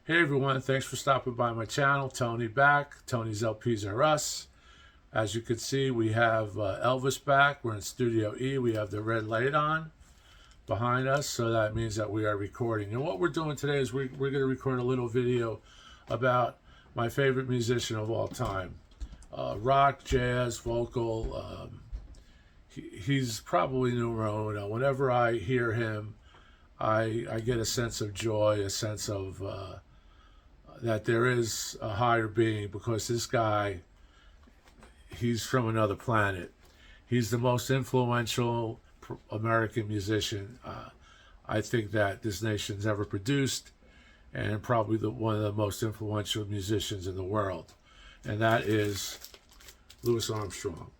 Hey everyone, thanks for stopping by my channel. Tony back. Tony's LPs are us. As you can see, we have Elvis back. We're in Studio E. We have the red light on behind us, so that means that we are recording. And what we're doing today is we're going to record a little video about my favorite musician of all time. Rock, jazz, vocal. He's probably numero uno. Whenever I hear him, I get a sense of joy, a sense of that there is a higher being, because this guy, he's from another planet. He's the most influential American musician I think that this nation's ever produced, and probably one of the most influential musicians in the world, and that is Louis Armstrong.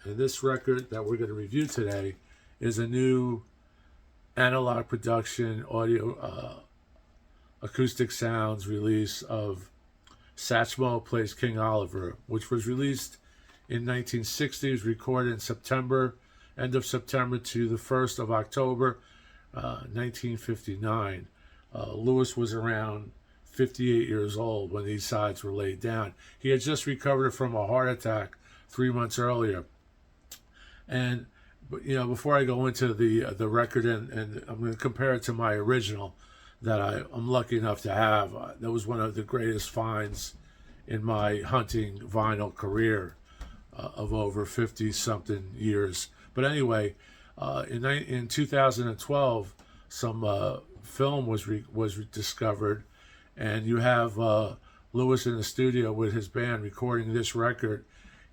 And this record that we're going to review today is a new analog production audio acoustic sounds release of Satchmo Plays King Oliver, which was released in 1960. It was recorded in September, end of September to the 1st of October, 1959. Louis was around 58 years old when these sides were laid down. He had just recovered from a heart attack 3 months earlier. And before I go into the record, and I'm going to compare it to my original that I'm lucky enough to have. That was one of the greatest finds in my hunting vinyl career of over 50-something years. But anyway, in 2012, some film was discovered, and you have Louis in the studio with his band recording this record.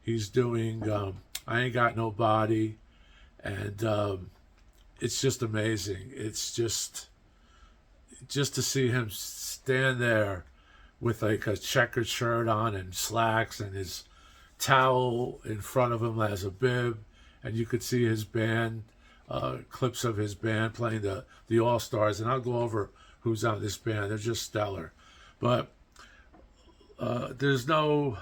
He's doing I Ain't Got No Body, and it's just amazing. It's just to see him stand there with like a checkered shirt on and slacks, and his towel in front of him as a bib, and you could see his band, clips of his band playing the All-Stars, and I'll go over who's on this band. They're just stellar. But there's no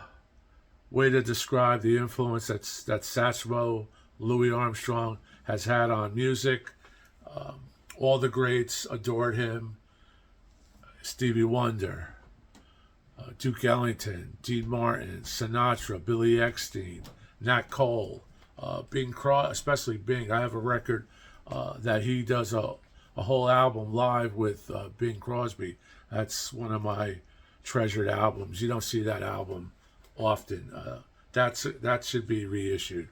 way to describe the influence that Satchmo, Louis Armstrong, has had on music. All the greats adored him. Stevie Wonder, Duke Ellington, Dean Martin, Sinatra, Billy Eckstein, Nat Cole, Bing Crosby, especially Bing. I have a record that he does a whole album live with Bing Crosby. That's one of my treasured albums. You don't see that album often. That should be reissued.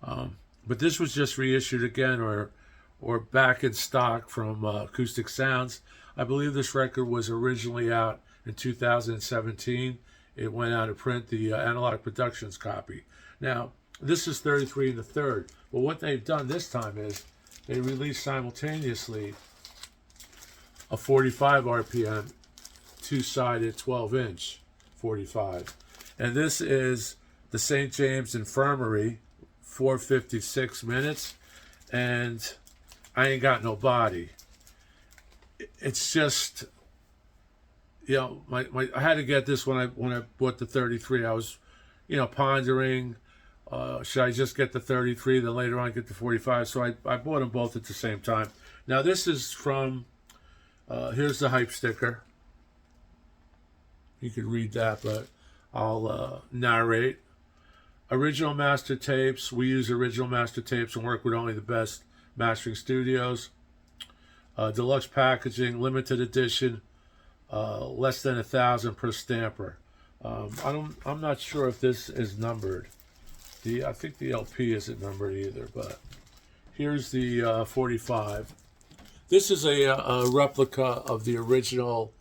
But this was just reissued again, or back in stock from Acoustic Sounds. I believe this record was originally out in 2017. It went out of print, the Analog Productions copy. Now, this is 33 1/3. But what they've done this time is they released simultaneously a 45 RPM, two-sided 12-inch 45. And this is the St. James Infirmary, 4:56 minutes, and I Ain't Got No Body. It's just, I had to get this when I bought the 33. I was, pondering, should I just get the 33, then later on get the 45? So I bought them both at the same time. Now this is from, here's the hype sticker. You could read that, but I'll narrate. Original master tapes. We use original master tapes and work with only the best mastering studios. Deluxe packaging, limited edition, less than 1,000 per stamper. I'm not sure if this is numbered. I think the LP isn't numbered either. But here's the 45. This is a replica of the original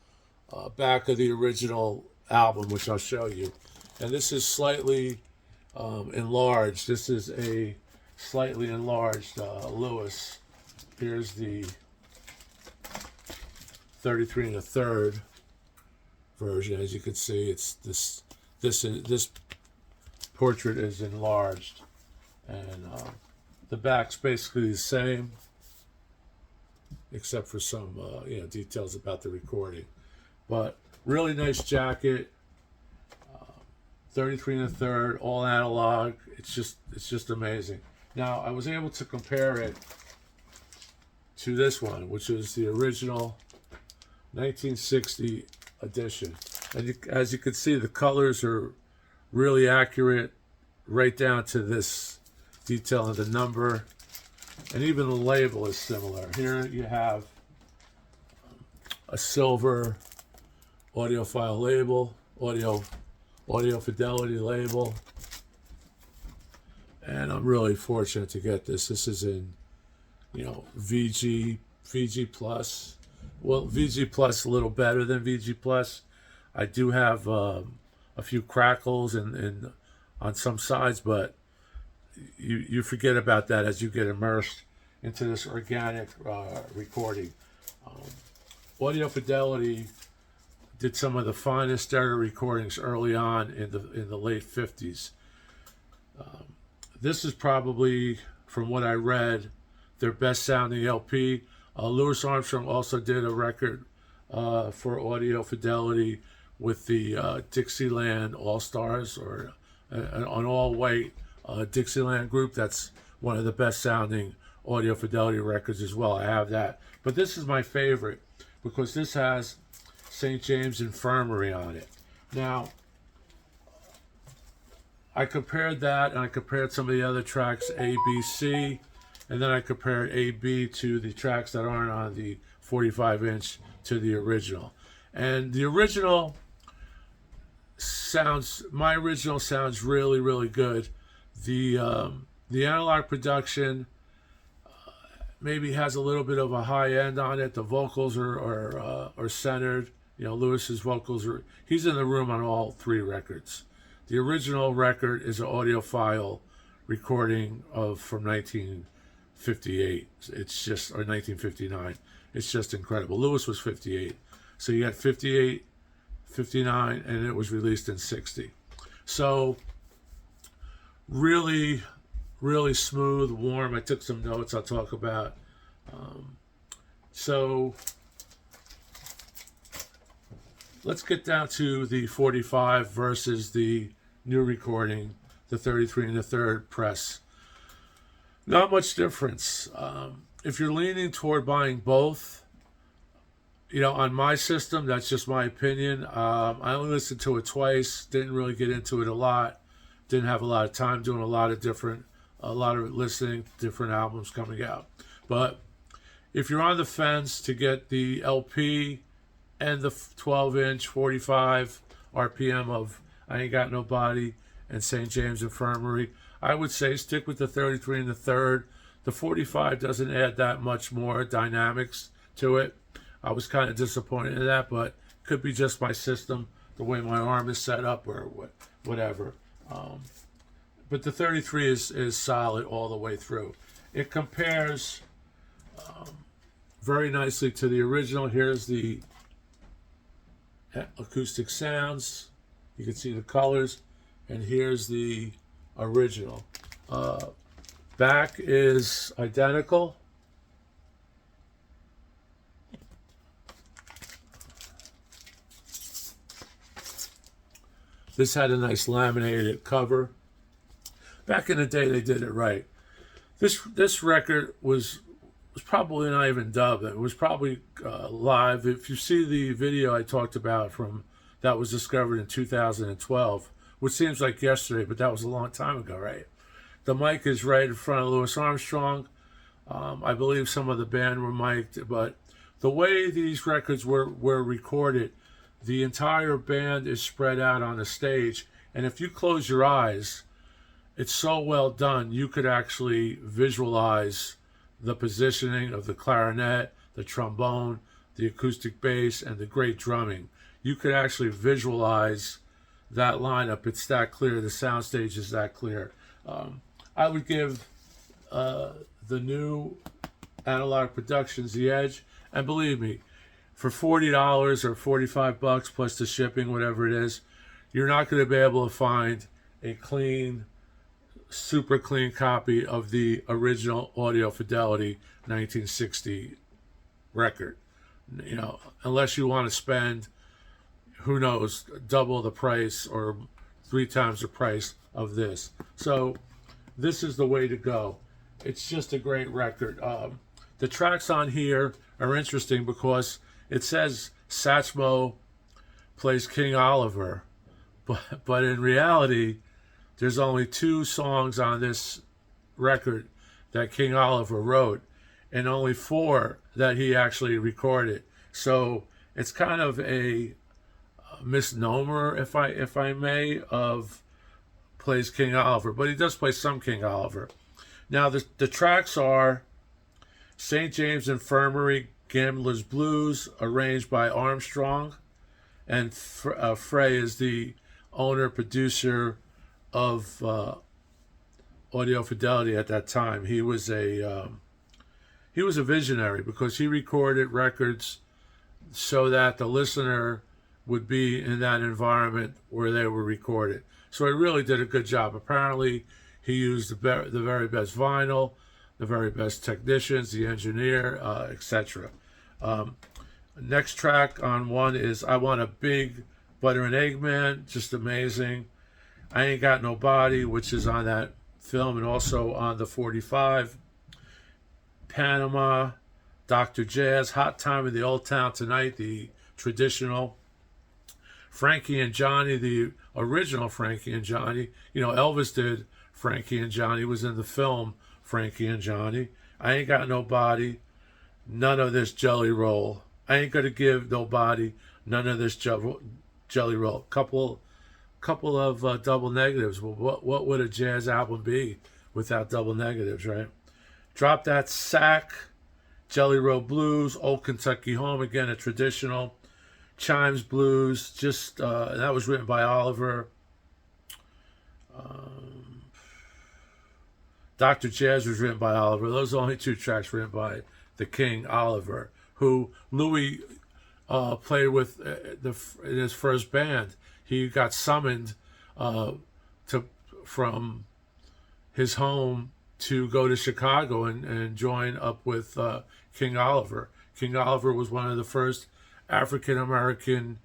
back of the original album, which I'll show you. And this is slightly enlarged. This is a slightly enlarged Louis. Here's the 33 1/3 version. As you can see, it's this portrait is enlarged, and the back's basically the same, except for some details about the recording. But really nice jacket. 33 1/3, all analog. It's just amazing. Now I was able to compare it to this one, which is the original 1960 edition. And as you can see, the colors are really accurate, right down to this detail of the number. And even the label is similar. Here you have a silver audiophile label, audio fidelity label. And I'm really fortunate to get this. This is in, VG Plus. Well, VG Plus a little better than VG Plus. I do have a few crackles and on some sides, but you forget about that as you get immersed into this organic recording. Audio Fidelity did some of the finest stereo recordings early on in the late 50s. This is probably, from what I read, their best sounding LP. Louis Armstrong also did a record for Audio Fidelity with the Dixieland All-Stars, or an all-white Dixieland group. That's one of the best sounding Audio Fidelity records as well. I have that. But this is my favorite because this has St. James Infirmary on it. Now, I compared that, and I compared some of the other tracks, A, B, C, and then I compared A, B to the tracks that aren't on the 45-inch to the original. And the original my original sounds really, really good. The analog production maybe has a little bit of a high end on it. The vocals are centered. Lewis's vocals he's in the room on all three records. The original record is an audiophile recording from 1958. It's just, or 1959. It's just incredible. Lewis was 58. So you got 58, 59, and it was released in 60. So really, really smooth, warm. I took some notes I'll talk about. So let's get down to the 45 versus the new recording, the 33 and the third press. Not much difference. If you're leaning toward buying both, on my system, that's just my opinion. I only listened to it twice, didn't really get into it a lot, didn't have a lot of time doing a lot of listening, different albums coming out. But if you're on the fence to get the LP and the 12-inch 45 RPM of I Ain't Got Nobody and St. James Infirmary, I would say stick with the 33 and the third. The 45 doesn't add that much more dynamics to it. I was kind of disappointed in that, but could be just my system, the way my arm is set up, or whatever. But the 33 is solid all the way through. It compares very nicely to the original. Here's the acoustic sounds. You can see the colors. And here's the original. Back is identical. This had a nice laminated cover. Back in the day, they did it right. This record was probably not even dubbed. It was probably live. If you see the video I talked about that was discovered in 2012, which seems like yesterday, but that was a long time ago, right? The mic is right in front of Louis Armstrong. I believe some of the band were mic'd, but the way these records were recorded, the entire band is spread out on the stage, and if you close your eyes, it's so well done, you could actually visualize the positioning of the clarinet, the trombone, the acoustic bass, and the great drumming. You could actually visualize that lineup. It's that clear. The soundstage is that clear. I would give the new Analog Productions the edge, and believe me, for $40 or $45 plus the shipping, whatever it is, you're not going to be able to find a clean, super clean copy of the original Audio Fidelity 1960 record. Unless you want to spend, who knows, double the price or 3 times the price of this. So this is the way to go. It's just a great record. The tracks on here are interesting because it says Satchmo plays King Oliver, but in reality, there's only 2 songs on this record that King Oliver wrote, and only 4 that he actually recorded. So it's kind of a misnomer, if I may, of plays King Oliver, but he does play some King Oliver. Now the tracks are St. James Infirmary, Gambler's Blues, arranged by Armstrong, and Frey is the owner producer of Audio Fidelity at that time. He was a visionary because he recorded records so that the listener would be in that environment where they were recorded. So he really did a good job. Apparently, he used the very best vinyl, the very best technicians, the engineer, etc. Next track on one is I Want a Big Butter and Egg Man, just amazing. I Ain't Got No Body, which is on that film and also on the 45. Panama, Dr. Jazz, Hot Time in the Old Town Tonight, the traditional. Frankie and Johnny, the original Frankie and Johnny. You know, Elvis did Frankie and Johnny, was in the film Frankie and Johnny. I Ain't Got No Body, None of This Jelly Roll. I Ain't Gonna Give Nobody None of This Jelly Roll. Couple of double negatives. Well, what would a jazz album be without double negatives, right? Drop That Sack, Jelly Roll Blues, Old Kentucky Home, again a traditional. Chimes Blues, just that was written by Oliver. Dr. Jazz was written by Oliver. Those are only 2 tracks written by the King Oliver, who Louis played with in his first band. He got summoned from his home to go to Chicago and join up with King Oliver. King Oliver was one of the first African American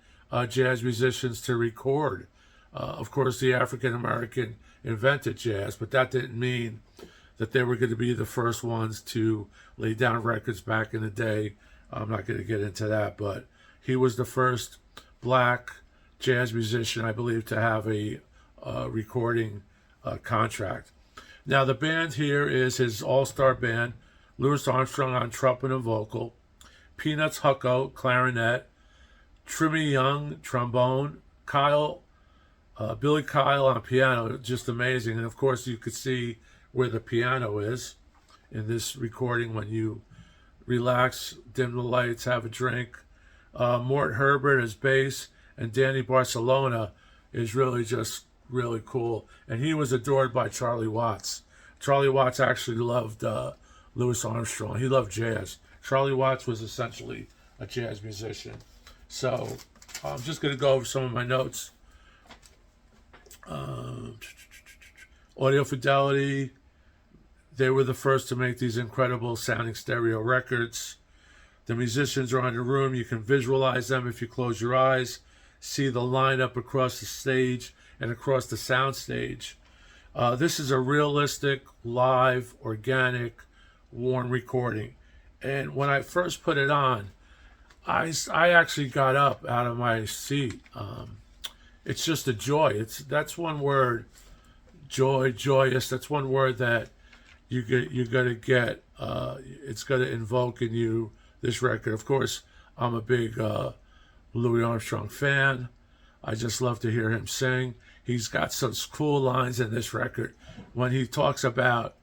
jazz musicians to record. Of course, the African American invented jazz, but that didn't mean that they were going to be the first ones to lay down records back in the day. I'm not going to get into that, but he was the first black jazz musician, I believe, to have a recording contract. Now, the band here is his all-star band: Louis Armstrong on trumpet and vocal, Peanuts Hucko, clarinet, Trimmy Young, trombone, Billy Kyle on piano, just amazing. And of course, you could see where the piano is in this recording when you relax, dim the lights, have a drink. Mort Herbert as bass, and Danny Barcelona is really cool. And he was adored by Charlie Watts. Charlie Watts actually loved Louis Armstrong. He loved jazz. Charlie Watts was essentially a jazz musician. So I'm just going to go over some of my notes. Audio Fidelity, they were the first to make these incredible sounding stereo records. The musicians are in the room. You can visualize them if you close your eyes, see the lineup across the stage and across the sound stage. This is a realistic, live, organic, warm recording. And when I first put it on, I actually got up out of my seat. It's just a joy. That's one word, joy, joyous. That's one word that you're gonna get. It's gonna invoke in you this record. Of course, I'm a big Louis Armstrong fan. I just love to hear him sing. He's got some cool lines in this record when he talks about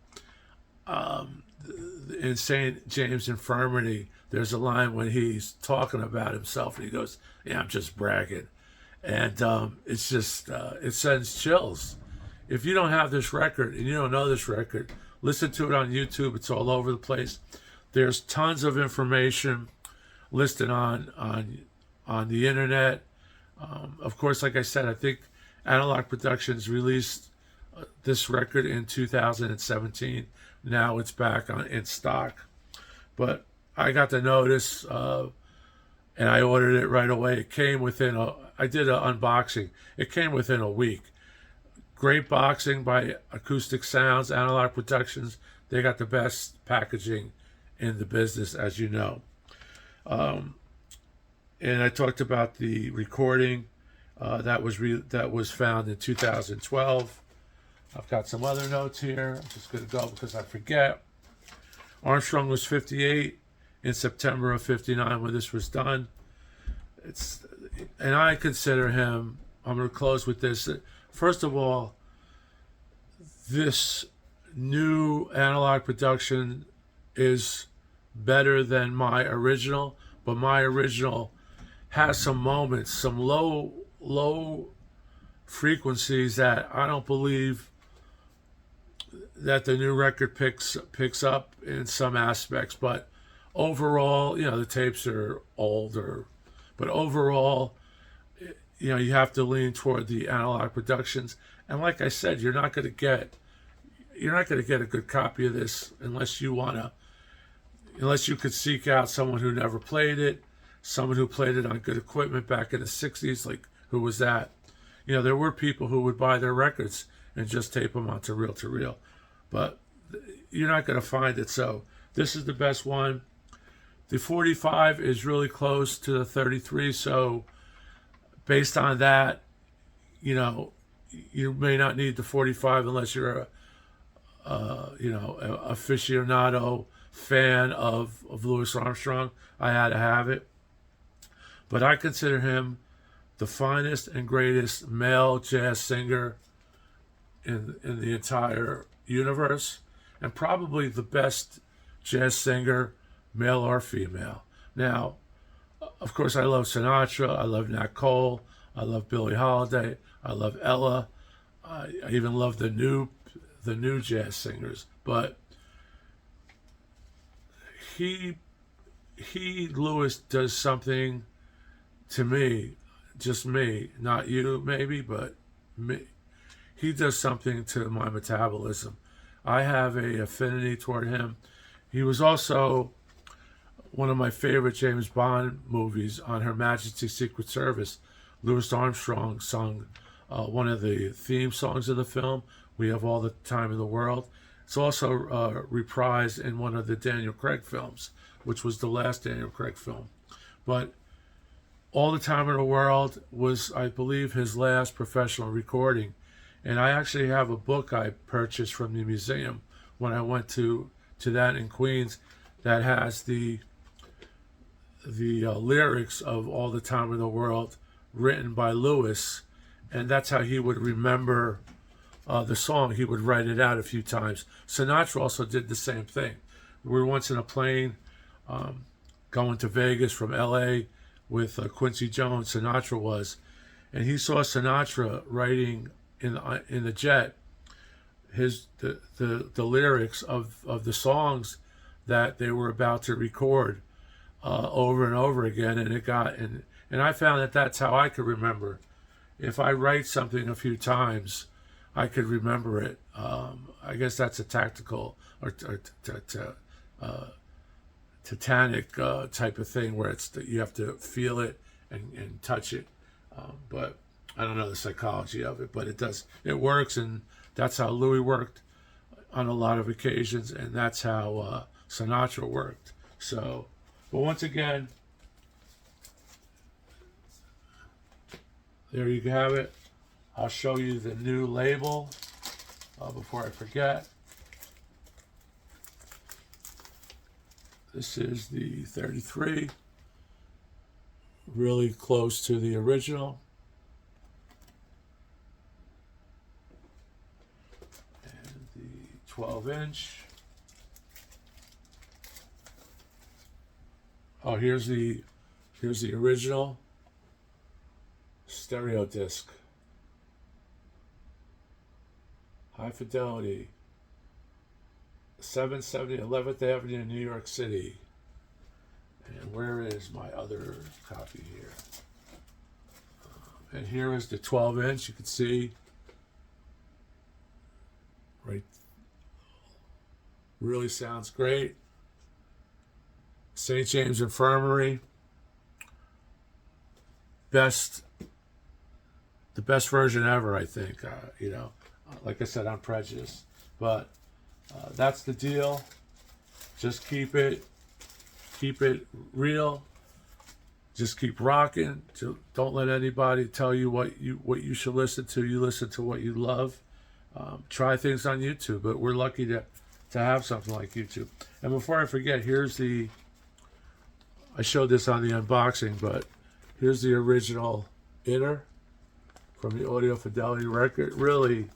in St. James Infirmary. There's a line when he's talking about himself and he goes, "Yeah, I'm just bragging," and it's just it sends chills. If you don't have this record and you don't know this record, listen to it on YouTube. It's all over the place. There's tons of information listed on the internet. Of course, like I said, I think Analog Productions released this record in 2017. Now it's back in stock. But I got the notice and I ordered it right away. It came within I did an unboxing. It came within a week. Great boxing by Acoustic Sounds, Analog Productions. They got the best packaging in the business, as you know. And I talked about the recording that was found in 2012. I've got some other notes here. I'm just going to go because I forget. Armstrong was 58 in September of 59 when this was done. And I consider him, I'm going to close with this. First of all, this new analog production is better than my original, but my original has some moments, some low frequencies that I don't believe that the new record picks up in some aspects. But overall, the tapes are older, but overall, you have to lean toward the analog productions. And like I said, you're not going to get a good copy of this unless you could seek out someone who never played it, someone who played it on good equipment back in the 60s. Like, who was that? There were people who would buy their records and just tape them onto reel-to-reel. But you're not going to find it. So this is the best one. The 45 is really close to the 33. So based on that, you may not need the 45 unless you're a aficionado fan of Louis Armstrong. I had to have it. But I consider him the finest and greatest male jazz singer in the entire universe, and probably the best jazz singer, male or female. Now, of course, I love Sinatra, I love Nat Cole, I love Billie Holiday, I love Ella, I even love the new jazz singers. But Louis does something to me, just me, not you maybe, but me. He does something to my metabolism. I have a affinity toward him. He was also one of my favorite James Bond movies. On Her Majesty's Secret Service, Louis Armstrong sung one of the theme songs of the film, We Have All the Time in the World. It's also reprised in one of the Daniel Craig films, which was the last Daniel Craig film. But All the Time in the World was, I believe, his last professional recording. And I actually have a book I purchased from the museum when I went to that in Queens that has the lyrics of All the Time in the World written by Louis. And that's how he would remember the song. He would write it out a few times. Sinatra also did the same thing. We were once in a plane going to Vegas from L.A. with Quincy Jones, Sinatra was, and he saw Sinatra writing in the jet the lyrics of the songs that they were about to record over and over again, and I found that that's how I could remember. If I write something a few times, I could remember it. I guess that's a tactical or titanic type of thing where it's that you have to feel it and touch it. But I don't know the psychology of it, but it works, and that's how Louis worked on a lot of occasions, and that's how Sinatra worked. So, but once again, there you have it. I'll show you the new label before I forget. This is the 33, really close to the original. And the 12-inch. Oh, here's the original stereo disc. High fidelity. 770 11th Avenue in New York City. And where is my other copy here? And here is the 12-inch. You can see right. Really sounds great. St. James Infirmary. The best version ever, I think. Like I said, I'm prejudiced, but that's the deal. Just keep it real. Just keep rocking. Don't let anybody tell you what you should listen to. You listen to what you love. Try things on YouTube, but we're lucky to have something like YouTube. And before I forget, I showed this on the unboxing, but here's the original inner from the Audio Fidelity record. Really,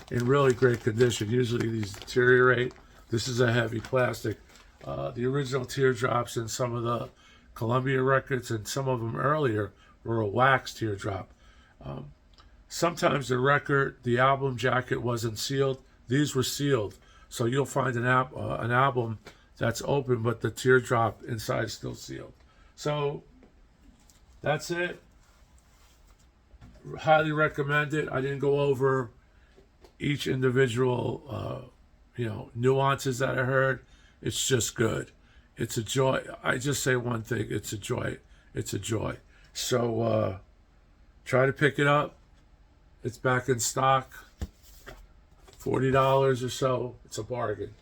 in really great condition. Usually these deteriorate. This is a heavy plastic. The original teardrops in some of the Columbia records and some of them earlier were a wax teardrop. Sometimes the album jacket wasn't sealed. These were sealed. So you'll find an album that's open, but the teardrop inside is still sealed. So that's it. Highly recommend it. I didn't go over each individual, nuances that I heard. It's just good. It's a joy. I just say one thing. It's a joy. It's a joy. So try to pick it up. It's back in stock. $40 or so. It's a bargain.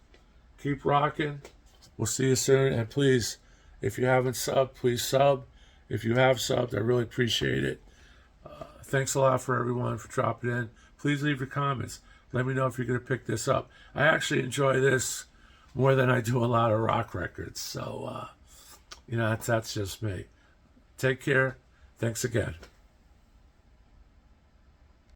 Keep rocking. We'll see you soon. And please, if you haven't subbed, please sub. If you have subbed, I really appreciate it. Thanks a lot for everyone for dropping in. Please leave your comments. Let me know if you're going to pick this up. I actually enjoy this more than I do a lot of rock records. So, that's just me. Take care. Thanks again.